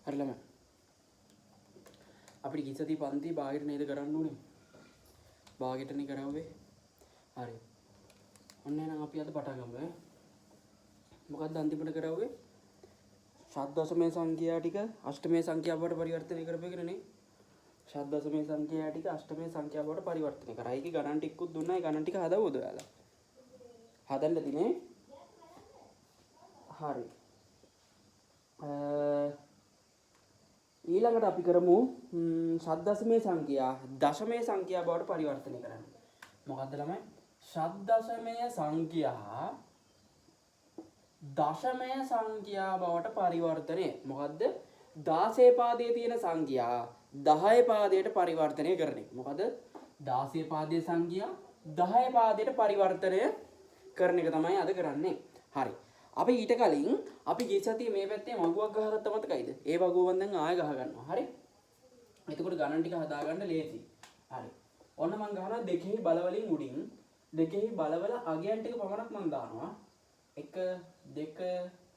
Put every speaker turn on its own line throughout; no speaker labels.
හරි ළමයි. අපිට කිසති පන්ති භාගයට නේද කරන්න ඕනේ? භාගයටනේ කරවුවේ. හරි. ඔන්න එහෙනම් අපි අද පටන් ගමු ඈ. මොකක්ද අන්තිමට කරවුවේ? ෂඩ්දශමයේ සංඛ්‍යා ටික අෂ්ටමයේ සංඛ්‍යා බවට පරිවර්තනය කරපේකනේ නේ. ෂඩ්දශමයේ සංඛ්‍යා ටික අෂ්ටමයේ සංඛ්‍යා බවට පරිවර්තනය කරා. ඒකේ ගණන් ටිකකුත් දුන්නා. ඒ ගණන් ටික හදවුවද ඔයාලා? හදන්න තිනේ. හරි. ඊළඟට අපි කරමු ෂඩ්දශමයේ සංඛ්‍යා දශමයේ සංඛ්‍යා බවට පරිවර්තනය කරන්න. මොකද්ද ළමයි? ෂඩ්දශමයේ සංඛ්‍යා දශමය සංඛ්‍යා බවට පරිවර්තනය. මොකද්ද? 16 පාදයේ තියෙන සංඛ්‍යා 10 පාදයට පරිවර්තනය කරන එක. මොකද 16 පාදයේ සංඛ්‍යා 10 පාදයට පරිවර්තනය කරන එක තමයි අද කරන්නේ. හරි. අපි ඊට කලින් අපි ගිය සතියේ මේ පැත්තේ මගුවක් ගහගත්ත මතකයිද? ඒ මගුවන් දැන් ආයෙ ගහ ගන්නවා. හරි. එතකොට ගණන් ටික හදාගන්න ලේසි. හරි. ඔන්න මම ගහනවා දෙකෙහි බලවලින් උඩින් දෙකෙහි බලවල අගයන් ටික පමණක් මම දානවා. 1 2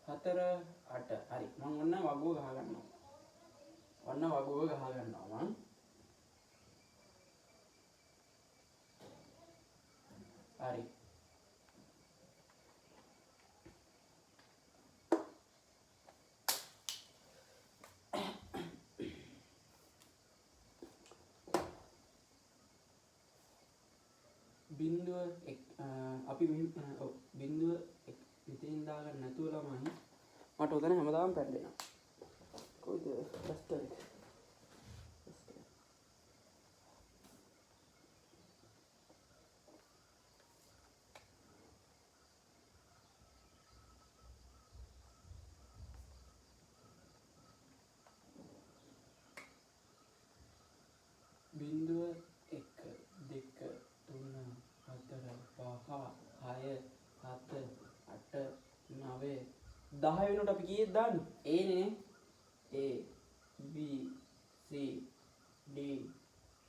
4 8. හරි. මම ඔන්න වගුව ගහ ගන්නවා. ඔන්න වගුව ගහ ගන්නවා මම. හරි. බිඳුව අපි බිඳුව මෙතෙන් දාගන්න නැතුව ළමයි මට උතන හැමදාම පැටලෙනවා. කොයිද ඩස්ටර් එක? බිඳුව 1 2 3 4 5 6 7 8 9 10 වෙනකොට අපි කීයද දාන්නේ? A නේ. A B C D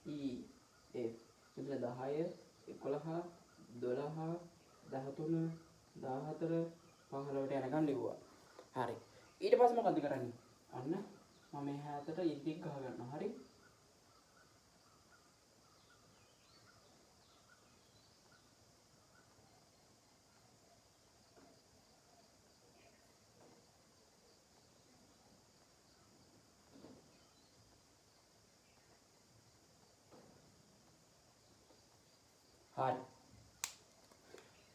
E F. මෙතන 10 11 12 13 14 15ට යනකම් ලිව්වා. හරි. ඊට පස්සේ මොකද කරන්නේ? අන්න මම මේ හැතට ඉද්දික් ගහ ගන්නවා. හරි. හරි.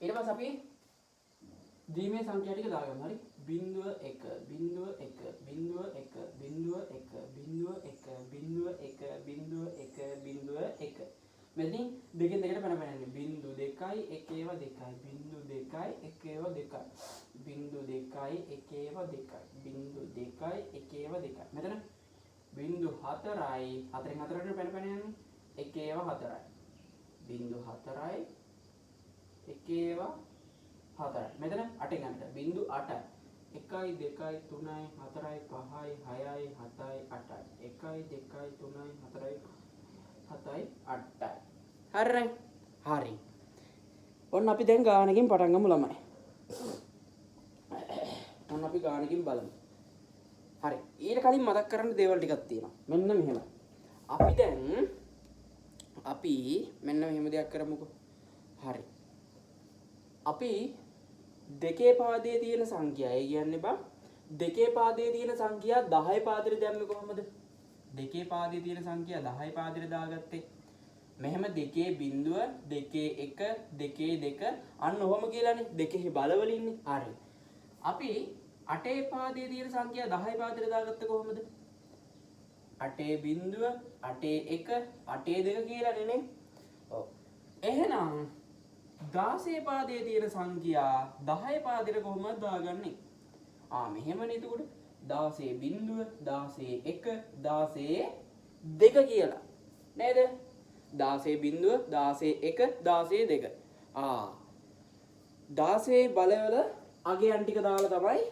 ඊට පස්සේ අපි ද්විමේ සංඛ්‍යා ටික දාගමු. හරි. 0 1 0 1 0 1 0 1 0 1 0 1 0 1 0 1. මෙතනින් දෙකෙන් දෙකට පැන පැනන්නේ. 0 2 1 ඒවා 2. 0 2 1 ඒවා 2. 0 2 1 ඒවා 2. 0 2 1 ඒවා 2. මෙතන 0 4යි 4න් 4ට පැන පැන යන්නේ. 1 ඒවා 4යි. 0 4යි 1 ඒවා 4යි. මෙතන 8න් යන්න. 0 8යි 1යි 2යි 3යි 4යි 5යි 6යි 7යි 8යි 1යි 2යි 3යි 4යි 7යි 8යි. හරිනේ. හරි. ඔන්න අපි දැන් ගානකින් පටන් ගමු ළමයි. ඔන්න අපි ගානකින් බලමු. හරි. ඊට කලින් මතක් කරන්න දේවල් ටිකක් තියෙනවා. මෙන්න මෙහෙම. අපි මෙන්න මෙහෙම දෙයක් කරමුකෝ. හරි. අපි දෙකේ පාදයේ තියෙන සංඛ්‍යා. ඒ කියන්නේ බං දෙකේ පාදයේ තියෙන සංඛ්‍යා 10 පාදෙට දැම්මේ කොහමද? දෙකේ පාදයේ තියෙන සංඛ්‍යා 10 පාදෙට දාගත්තේ. මෙහෙම දෙකේ බිඳුව දෙකේ 1 දෙකේ 2 අන්න ඔහොම කියලානේ. දෙකේ බලවලින්නේ. හරි. අපි 8 පාදයේ තියෙන සංඛ්‍යා 10 පාදෙට දාගත්තේ කොහමද? 8 බිඳුව 8 1 8 2 කියලානේ නේ. ඔව්. එහෙනම් 16 පාදයේ තියෙන සංඛ්‍යා 10 පාදෙට කොහොමද දාගන්නේ? මෙහෙමනේ. එතකොට 16 බිඳුව 16 1 16 2 කියලා නේද? 16 බිඳුව 16 1 16 2. 16 බලවල අගයන් ටික දාලා තමයි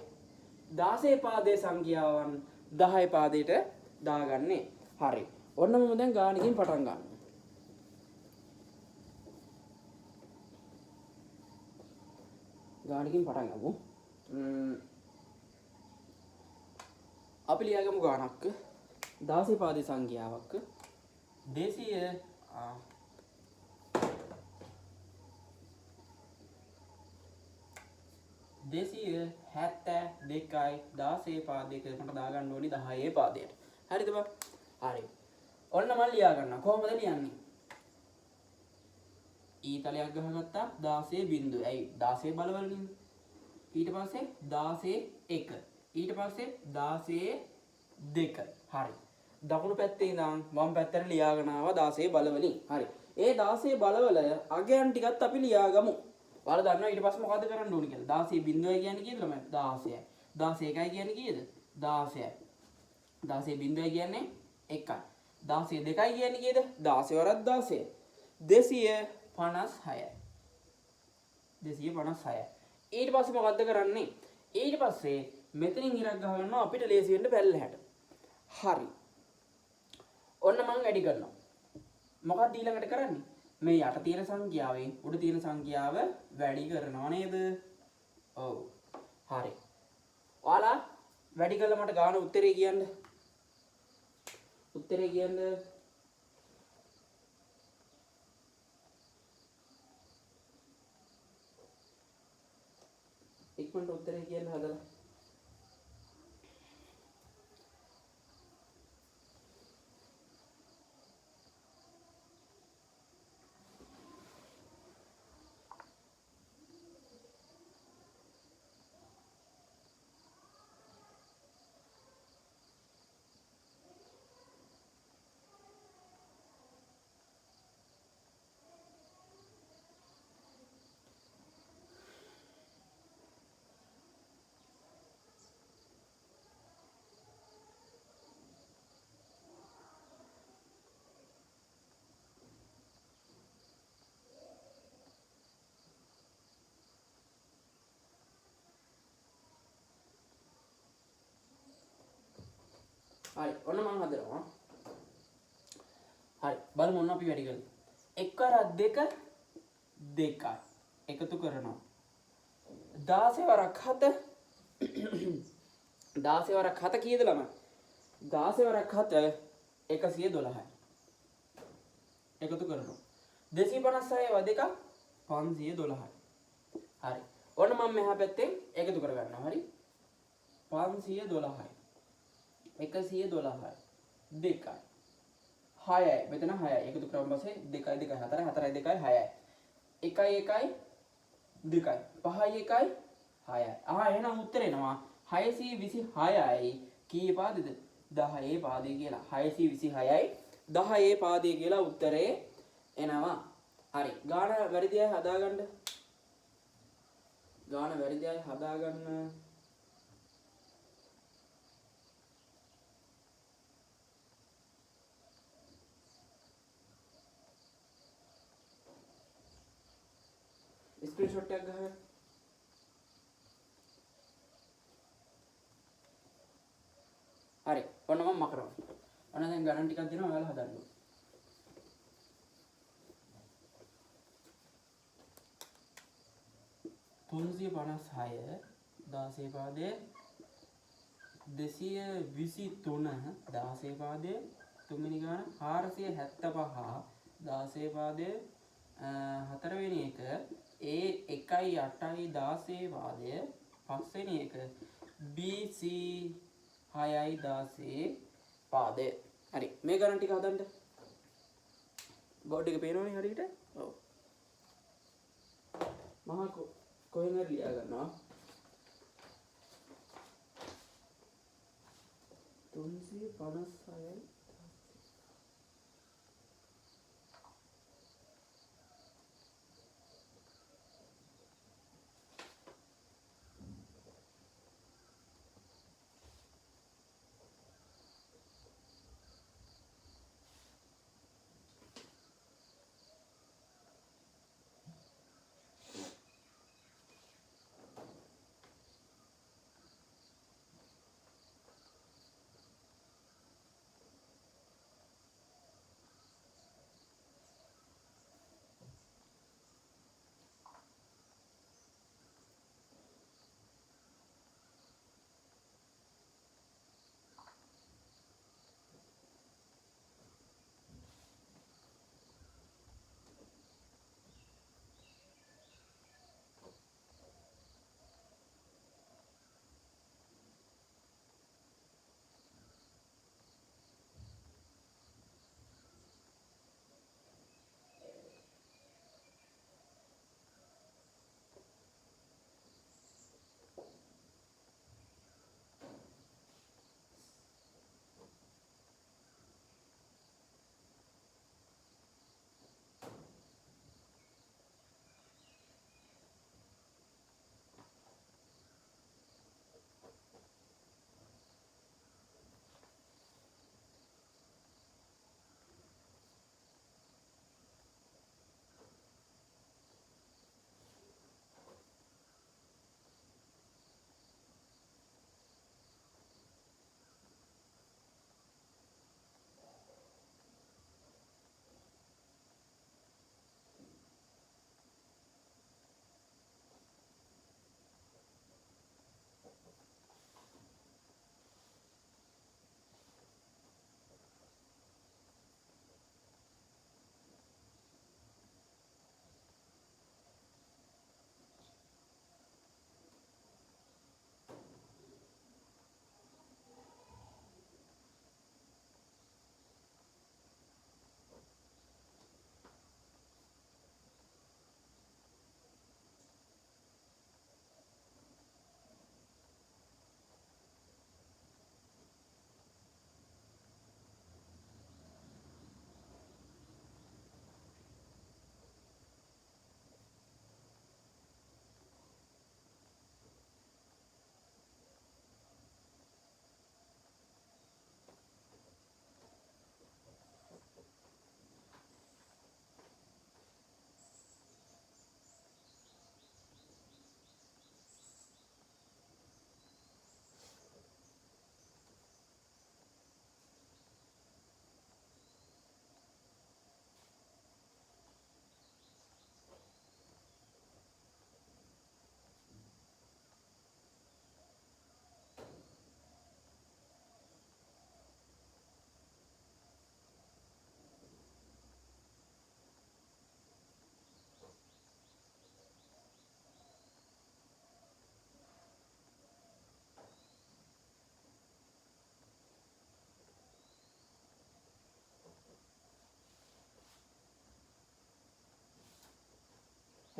16 පාදයේ සංඛ්‍යාවන් 10 පාදයට දාගන්නේ. හරි. ඔන්න මම දැන් ගානකින් පටන් ගන්නවා. ගානකින් පටන් ගමු. අපි ලියාගමු ගානක් 16 පාදේ සංඛ්‍යාවක් 272යි 16 පාදයක මට දාගන්න ඕනි 10 පාදයට. හරිද බං? හරි. ඔන්න මම ලියා ගන්නවා. කොහොමද ලියන්නේ? ඊතලයක් ගහගත්තා 16 බිංදුව. ඇයි 16 බලවලනේ. ඊට පස්සේ 16 1. ඊට පස්සේ 16 2. හරි. දකුණු පැත්තේ ඉඳන් වම් පැත්තට ලියාගෙන ආවා 16 බලවලින්. හරි. ඒ 16 බලවල අගයන් ටිකත් අපි ලියාගමු. ඔයාලා දන්නවා ඊට පස්සේ මොකද කරන්න ඕනේ කියලා. 16 බිංදුවයි කියන්නේ කීයද ළමයි? 16යි. 16 1යි කියන්නේ කීයද? 16යි. 16 බිංදුවයි කියන්නේ 1යි. 16 2යි කියන්නේ කීයද? 16 වරක් 16. 256යි. 256යි. ඊට පස්සේ මොකද්ද කරන්නේ? ඊට පස්සේ මෙතනින් ඉරක් ගහ ගන්නවා අපිට ලේසි වෙන්න පැල්ලහැට. හරි. ඔන්න මම වැඩි කරනවා. මොකක්ද ඊළඟට කරන්නේ? මේ යට තියෙන සංඛ්‍යාවෙන් උඩ තියෙන සංඛ්‍යාව වැඩි කරනවා නේද? ඔව්. හරි. ඔයාලා වැඩි කළා මට ගාන උත්තරේ කියන්න. උත්තරේ කියන්න. ඉක්මනට උත්තරේ කියන්න හදලා. හරි ඔන්න මම හදනවා. හරි බලමු ඔන්න අපි වැඩි කරමු. 1 වරක් 2 2යි. එකතු කරනවා. 16 වරක් 7 16 වරක් 7 කීයද ළමයි? 16 වරක් 7 112යි. එකතු කරනවා. 256 ව 2 512යි. හරි. ඔන්න මම මෙහා පැත්තෙන් එකතු කරගන්නවා. හරි. 512යි. 112යි 2යි 6යි මෙතන 6යි එකතු කරාම පස්සේ 2යි 2යි 4යි 4යි 2යි 6යි 1යි 1යි 2යි 5යි 1යි 6යි එහෙනම් උත්තර එනවා 626යි කී පාදෙද 10 පාදේ කියලා 626යි 10 පාදේ කියලා උත්තරේ එනවා. හරි ගාන වැරදි අය හදාගන්න. ගාන වැරදි අය හදාගන්න. स्क्रीनशॉट එකක් ගහගන්න. හරි. ඔන්න මම මකරනවා. ඔන්න දැන් ගණන් ටිකක් දෙනවා ඔයාලා හදන්න. තුන්සිය 56 16 පාදයේ 223 16 පාදයේ තුන්වෙනි ගාන 475 16 පාදයේ හතරවෙනි එක ඒ 1යි 8යි 16 පාදය පස්වෙනි එක BC 6යි 16 පාදය. හරි මේ ගණන් ටික හදන්න. බෝඩ් එක පේනවනේ හරියට. ඔව්. මහා කොහෙන් හරි ලියා ගන්නවා. 356යි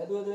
හැදුවද?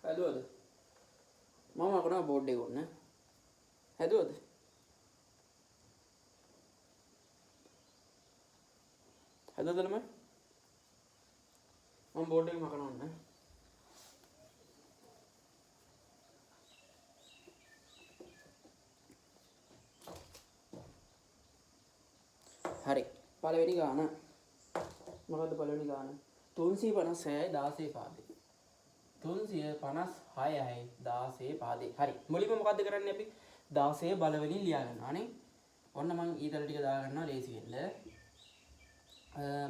හැදුවද? මම අකරන බෝඩ් එක උන්න. හැදුවද? හැදුවද ළමයි? මම බෝඩ් එක මකන උන්න. හරි. පළවෙනි ගාන. මොකද්ද පළවෙනි ගාන? 356යි 16 පාදේ. 356යි 16 පාදේ. හරි. මුලින්ම මොකද්ද කරන්නේ අපි? 16 බලවලින් ලියා ගන්නවානේ. ඔන්න මම ඊතල ටික දා ගන්නවා ලේසි වෙන්න.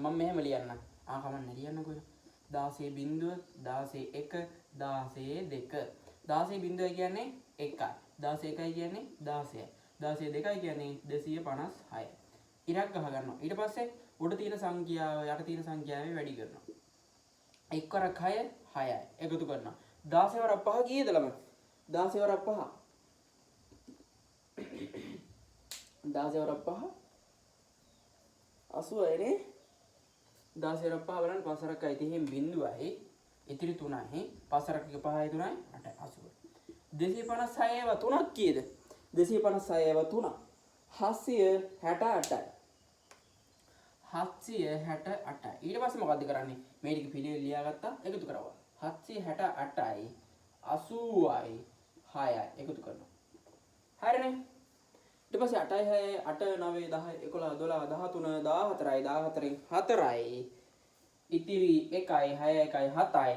මම මෙහෙම ලියන්න. කමන්න ලියන්නකෝ. 16 බිංදුව 16 1 16 2. 16 බිංදුව කියන්නේ 1යි. 16 1යි කියන්නේ 16යි. 16 2යි කියන්නේ 256යි. ඉරක් ගහ ගන්නවා. ඊට පස්සේ උඩ තියෙන සංඛ්‍යාව යට තියෙන සංඛ්‍යාවෙන් වැඩි කරනවා. 1 වරක් 6 6යි. එකතු කරනවා. 16 වරක් 5 කීයද ළමයි? 16 වරක් 5. 16 වරක් 5 80යි නේ. 16 වරක් 5 බලන්න 5 වරක් 5 30 බිංදුවයි. ඉතිරි 3යි. 5 වරක් 1 5යි 3යි 8යි 80. 256 ඒවා 3ක් කීයද? 256 ඒවා 3. 768යි. 768යි. ඊට පස්සේ මොකද්ද කරන්නේ? මේ ටික පිළිවෙල ලියාගත්තා එකතු කරවවා. 768යි 80යි 6යි එකතු කරනවා. හරිනේ. ඊට පස්සේ 8යි 6යි 8 9 10 11 12 13 14යි 14යි ඉතිරි 1යි 6යි 1යි 7යි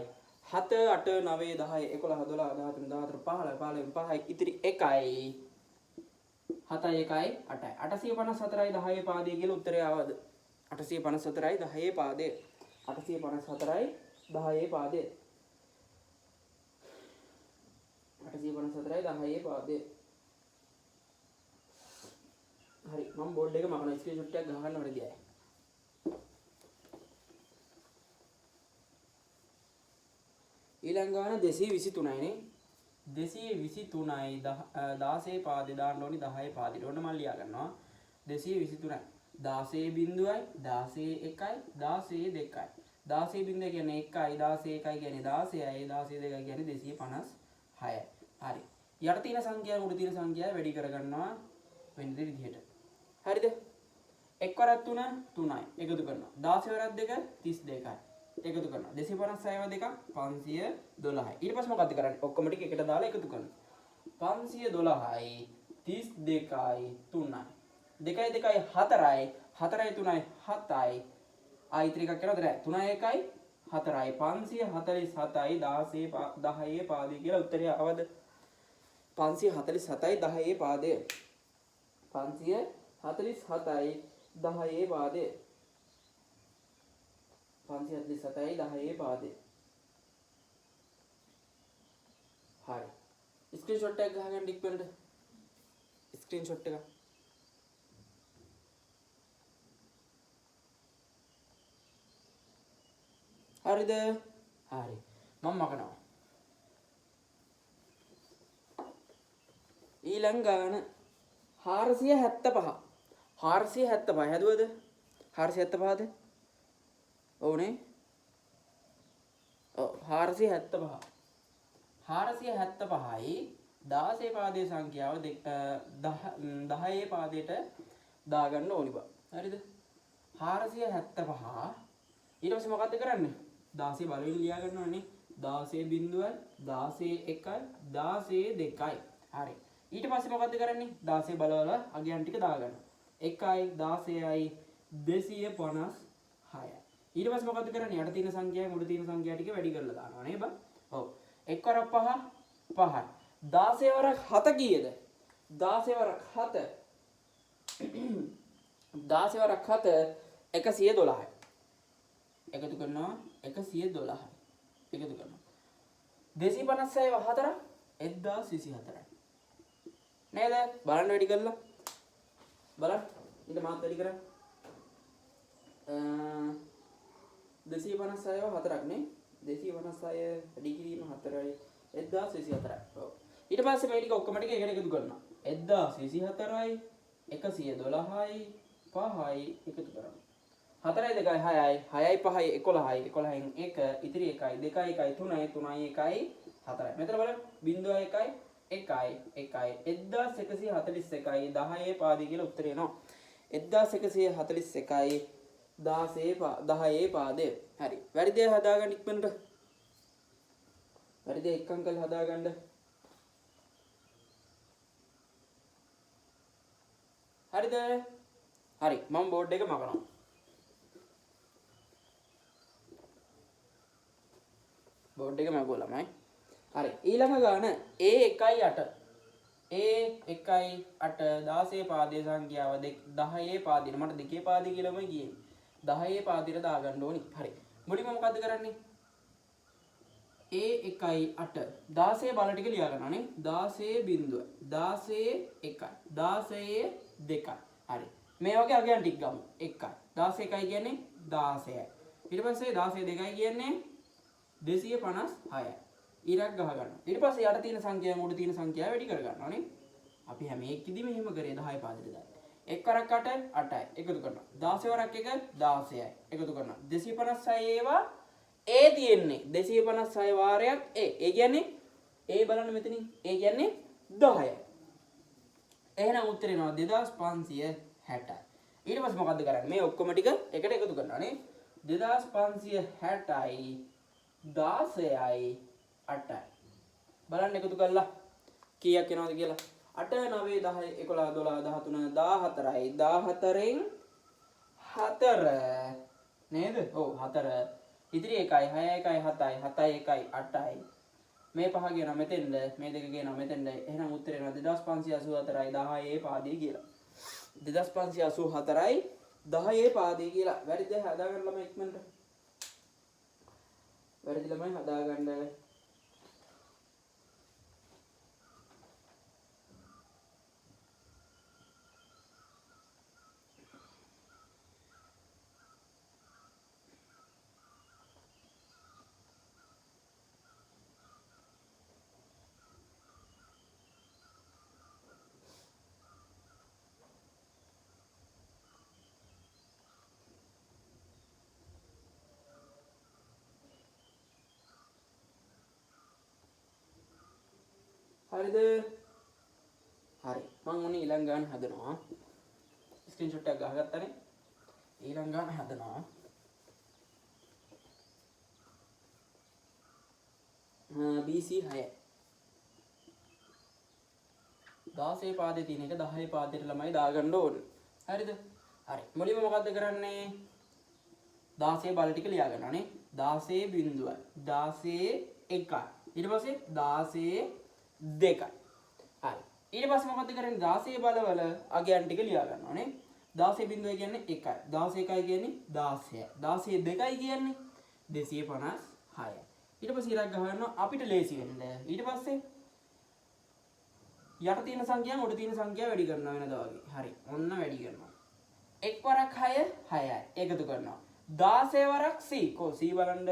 7 8 9 10 11 12 13 14 15 5යි ඉතිරි 1යි 7යි 1යි 8යි 854යි 10 පාදයේ කියලා උත්තරය ආවද? 854යි 10 පාදයේ 854යි 10 පාදයේ 854යි 10 පාදයේ. හරි මම බෝඩ් එක මකන ස්ක්‍රීන්ෂොට් එකක් ගහන්න වැඩි අය. ඊළඟ ගාන 223යි නේ. 223යි 16 පාදේ දාන්න ඕනි 10 පාදේ. ඔන්න මම ලියා ගන්නවා. 223යි 16 බිංදුවයි 16 1යි 16 2යි. 16 බිංදුව කියන්නේ 1යි 16 1යි කියන්නේ 16යි 16 2යි කියන්නේ 256යි. හරි. යට තියෙන සංඛ්‍යාව උඩ තියෙන සංඛ්‍යාව වැඩි කරගන්නවා වෙන විදිහට. හරිද? 1 වරක් 3 3යි. එකතු කරනවා. 16 වරක් 2 32යි. එකතු කරනවා. 256 දෙක 512යි. ඊට පස්සේ මොකද්ද කරන්නේ? ඔක්කොම ටික එකට දාලා එකතු කරනවා. 512යි 32යි 3යි. 2යි 2යි 4යි 4යි 3යි 7යි. ආයිත්‍රි එකක් කරනවද නැහැ? 3යි 1යි 4යි 547යි 10 පාදේ කියලා උත්තරය ආවද? 547යි 10 පාදේ. 547යි 10 පාදේ. 547යි 10 පාදේ. හරි. ස්ක්‍රීන්ෂොට් එක ගහගන්න ඉක්මනට. ස්ක්‍රීන්ෂොට් එක. හරිද? හරි. මම මකනවා. ඊළඟ ගාන 475. 475 හැදුවද? 475ද? ඕනේ. ඔව් 475. 475යි 16 පාදයේ සංඛ්‍යාව 10 පාදයට දාගන්න ඕනි බා. හරිද? 475 ඊට පස්සේ මොකද්ද කරන්නේ? 16 බලවෙන් ලියා ගන්නවනේ. 16 බිංදුවයි 16 1යි 16 2යි. හරි. ඊට පස්සේ මොකද්ද කරන්නේ? 16 බලවල අගයන් ටික දාගන්න. 1යි 16යි 256යි. ඊට පස්සේ මොකද්ද කරන්නේ? යට තියෙන සංඛ්‍යාවෙන් උඩ තියෙන සංඛ්‍යා ටික වැඩි කරලා දානවා නේ බා. ඔව්. 1 වරක් 5 5යි. 16 වරක් 7 කීයද? 16 වරක් 7 16 වරක් 7 112යි. එකතු කරනවා 112යි. එකතු කරනවා 256 4 1024යි. නේද? බලන්න වැඩි කරලා. බලන්න. ඊට මාත් වැඩි කරා. 256 4ක් නේ. 256 වැඩි කිරීම 4යි 1024යි. ඔව්. ඊට පස්සේ මේ ටික ඔක්කොම ටික එකට එකතු කරනවා. 1024යි 112යි 5යි එකතු කරනවා. 4යි 2යි 6යි 6යි 5යි 11යි 11න් 1 ඉතිරි 1යි 2යි 1යි 3යි 3යි 1යි 4යි. මෙතන බලන්න 0.1යි 1යි 1141යි 10 පාදී කියලා උත්තරේ එනවා. 1141යි 10 පාදේ. හරි. වැරදි දේ හදාගන්න ඉක්මනට. වැරදි දේ එක් අංකල් හදාගන්න. හරිද? හරි. මම බෝඩ් එක මකනවා. බෝඩ් එක මකුවා ළමයි. හරි. ඊළඟ ගාන A1.8 A1.8 16 පාදයේ සංඛ්‍යාව 10 පාදින මට 2 පාදිය කියලාමයි ගියේ. 10 පාදියට දාගන්න ඕනි. හරි. මුලින්ම මොකද්ද කරන්නේ? A1.8 16 බල ටික ලියා ගන්නවා නේ. 16 බිංදුව 16 1 16 2. හරි. මේ වගේ අගයන් ටික ගමු. 1යි 16 1යි කියන්නේ 16යි. ඊට පස්සේ 16 2යි කියන්නේ 256යි. ඉරක් ගහ ගන්නවා. ඊට පස්සේ යට තියෙන සංඛ්‍යාව උඩ තියෙන සංඛ්‍යාව වැඩි කර ගන්නවා නේ. අපි හැම එකෙදිම එහෙම කරේ 10 පාදෙට දාන්න. 1 වරක් 8 8යි එකතු කරනවා. 16 වරක් 1 16යි එකතු කරනවා. 256 ඒවා A තියෙන්නේ 256 වාරයක් A. ඒ කියන්නේ A බලන්න මෙතනින්. A කියන්නේ 10යි. එහෙනම් උත්තරේ එනවා 2560යි. ඊට පස්සේ මොකද්ද කරන්නේ? මේ ඔක්කොම ටික එකට එකතු කරනවා නේ. 2560යි 16යි 8යි. බලන්න එකතු කරලා කීයක් එනවද කියලා. 8 9 10 11 12 13 14යි 14න් 4 නේද? ඔව් 4. ඉතිරි 1යි 6යි 1යි 7යි 7යි 1යි 8යි. මේ පහ කියනවා මෙතෙන්ද මේ දෙක කියනවා මෙතෙන්ද. එහෙනම් උත්තරේ එනවා 2584යි 10 පාදිය කියලා. 2584යි 10 පාදිය කියලා. වැරදිද හදාගන්න ළමයි ඉක්මනට. වැරදි ළමයි හදාගන්න. හරිද? හරි. මම උනේ ඊළඟ ගාන හදනවා. ස්ක්‍රීන්ෂොට් එකක් ගහගත්තානේ. ඊළඟ ගාන හදනවා. BC 6. 16 පාදේ තියෙන එක 10 පාදයට ළමයි දාගන්න ඕනේ. හරිද? හරි. මුලින්ම මොකද්ද කරන්නේ? 16 බල ටික ලියා ගන්නවා නේ. 16 බිංදුවයි. 16 1යි. ඊට පස්සේ 16 2යි. හරි. ඊට පස්සේ මොකද්ද කරන්නේ? 16 බලවල අගයන් ටික ලියා ගන්නවා නේ. 16 බිංදුවයි කියන්නේ 1යි. 16 1යි කියන්නේ 16යි. 16 2යි කියන්නේ 256යි. ඊට පස්සේ ඉරක් ගහනවා අපිට ලේසි වෙන්න. ඊට පස්සේ යට තියෙන සංඛ්‍යාව උඩ තියෙන සංඛ්‍යාව වැඩි කරනවා වෙනදා වගේ. හරි. ඔන්න වැඩි කරනවා. 1 වරක් 6 6යි. එකතු කරනවා. 16 වරක් C. කො C බලන්න.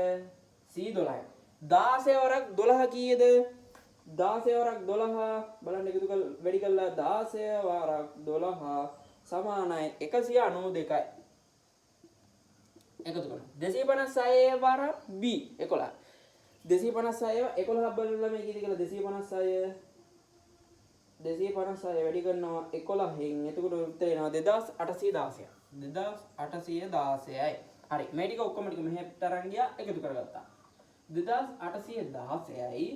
C 12යි. 16 වරක් 12 කීයද? 16 වරක් 12 බලන්න එකතු කළ වැඩි කළා 16 වරක් 12 සමානයි 192යි. එකතු කරනවා. 256 වරක් B 11. 256 11 බලන්න මේ කීයද කියලා 256 256 වැඩි කරනවා 11න් එතකොට උත්තර එනවා 2816යි. 2816යි. හරි. මේ ටික ඔක්කොම ටික මෙහෙට අරන් ගියා එකතු කරගත්තා. 2816යි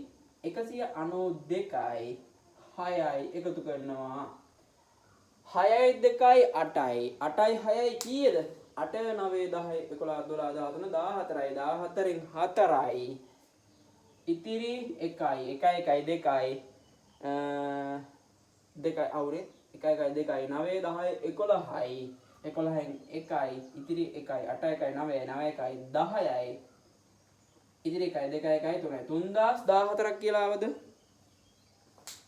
192යි 6යි එකතු කරනවා 6යි 2යි 8යි 8යි 6යි කීයද? 8 9 10 11 12 13 14යි 14න් 4යි ඉතිරි 1යි 1 1 2යි දෙකයි අවුරේ 1 1 2යි 9 10 11යි 11න් 1යි ඉතිරි 1යි 8 1යි 9යි 9 1යි 10යි ඉතිරි 1යි 2 1යි 3යි 3014ක් කියලා ආවද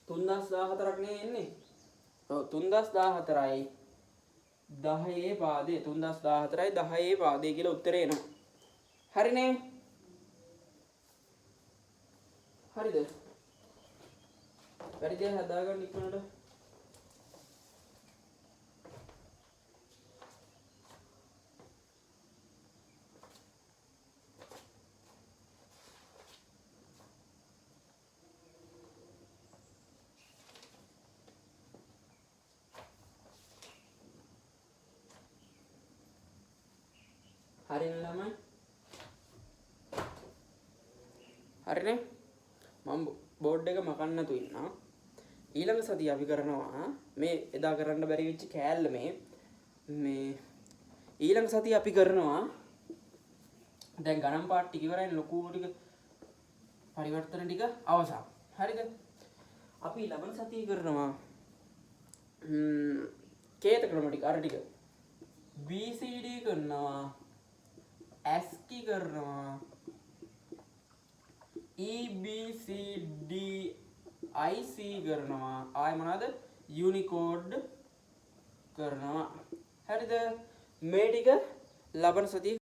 3014ක් නේ එන්නේ ඔව් 3014යි 10 පාදේ 3014යි 10 පාදේ කියලා උත්තරේ එනවා හරිනේ හරිද වැඩි දේ හදාගන්න ඉක්මනට හරිනේ ළමයි හරිනේ මම බෝඩ් එක මකන්න නැතුව ඉන්නවා ඊළඟ සතිය අපි කරනවා මේ එදා කරන්න බැරි වෙච්ච කෑල්ල මේ ඊළඟ සතිය අපි කරනවා දැන් ගණන් පාඩ ටික ඉවරයි ලොකු ටික පරිවර්තන ටික අවසන් හරිද අපි ළමන සතිය කරනවා කේත ක්‍රම ටික අර ටික BCD කරනවා ASCII කරනවා EBCD IC කරනවා ආය මොනවාද Unicode කරනවා හරිද මේ ටික ලබන සතිය